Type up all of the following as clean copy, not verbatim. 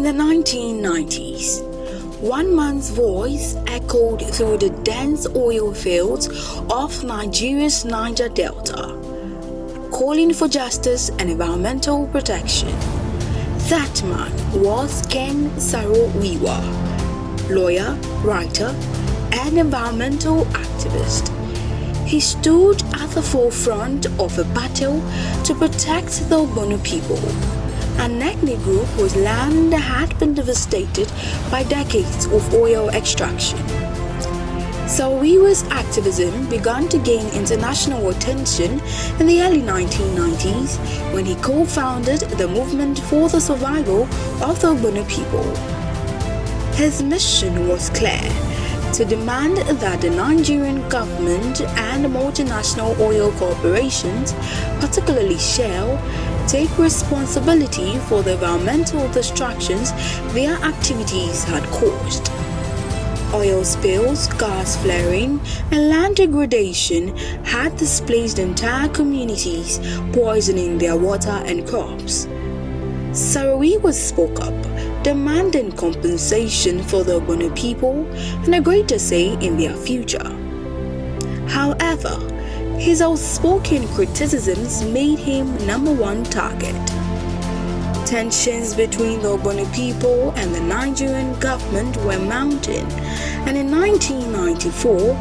the 1990s, one man's voice echoed through the dense oil fields of Nigeria's Niger Delta, calling for justice and environmental protection. That man was Ken Saro-Wiwa, lawyer, writer, and environmental activist. He stood at the forefront of a battle to protect the Ogoni people, an ethnic group whose land had been devastated by decades of oil extraction. Saro-Wiwa's activism began to gain international attention in the early 1990s when he co-founded the Movement for the Survival of the Ogoni people. His mission was clear: to demand that the Nigerian government and multinational oil corporations, particularly Shell, take responsibility for the environmental destructions their activities had caused. Oil spills, gas flaring, and land degradation had displaced entire communities, poisoning their water and crops. Saro-Wiwa spoke up, demanding compensation for the Ogoni people and a greater say in their future. However, his outspoken criticisms made him number one target. Tensions between the Ogoni people and the Nigerian government were mounting, and in 1994,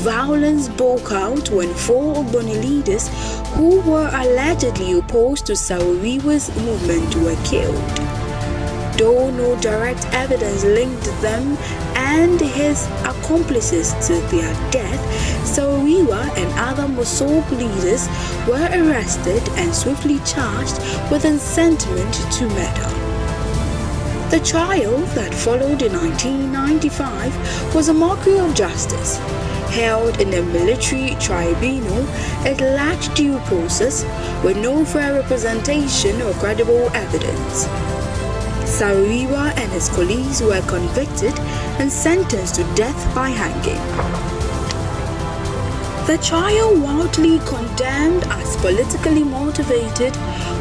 violence broke out when 4 Ogoni leaders who were allegedly opposed to Saro-Wiwa's movement were killed. Though no direct evidence linked them and his accomplices to their death, Saro-Wiwa and other Mossop leaders were arrested and swiftly charged with incitement to murder. The trial that followed in 1995 was a mockery of justice. Held in a military tribunal, it lacked due process with no fair representation or credible evidence. Saro-Wiwa and his colleagues were convicted and sentenced to death by hanging. The trial, widely condemned as politically motivated,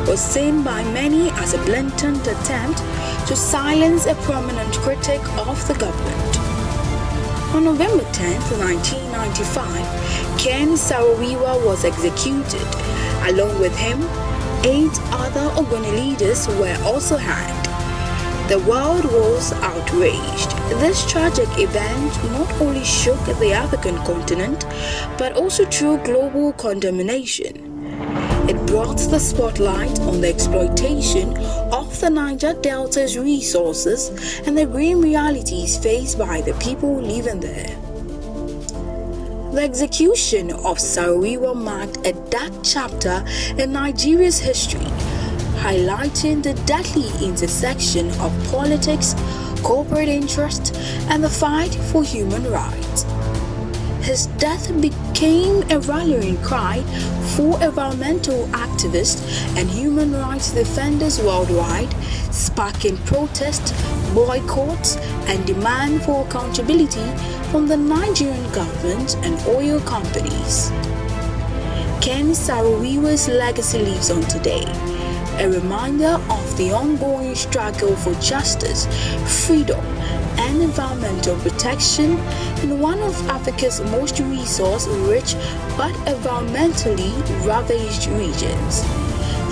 was seen by many as a blatant attempt to silence a prominent critic of the government. On November 10, 1995, Ken Saro-Wiwa was executed. Along with him, 8 other Ogoni leaders were also hanged. The world was outraged. This tragic event not only shook the African continent, but also drew global condemnation. It brought the spotlight on the exploitation of the Niger Delta's resources and the grim realities faced by the people living there. The execution of Saro-Wiwa marked a dark chapter in Nigeria's history, highlighting the deadly intersection of politics, corporate interest, and the fight for human rights. His death became a rallying cry for environmental activists and human rights defenders worldwide, sparking protests, boycotts, and demand for accountability from the Nigerian government and oil companies. Ken Saro-Wiwa's legacy lives on today, a reminder of the ongoing struggle for justice, freedom, and environmental protection in one of Africa's most resource-rich but environmentally ravaged regions.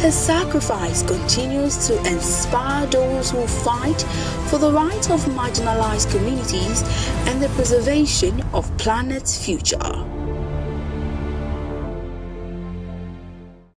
His sacrifice continues to inspire those who fight for the rights of marginalized communities and the preservation of planet's future.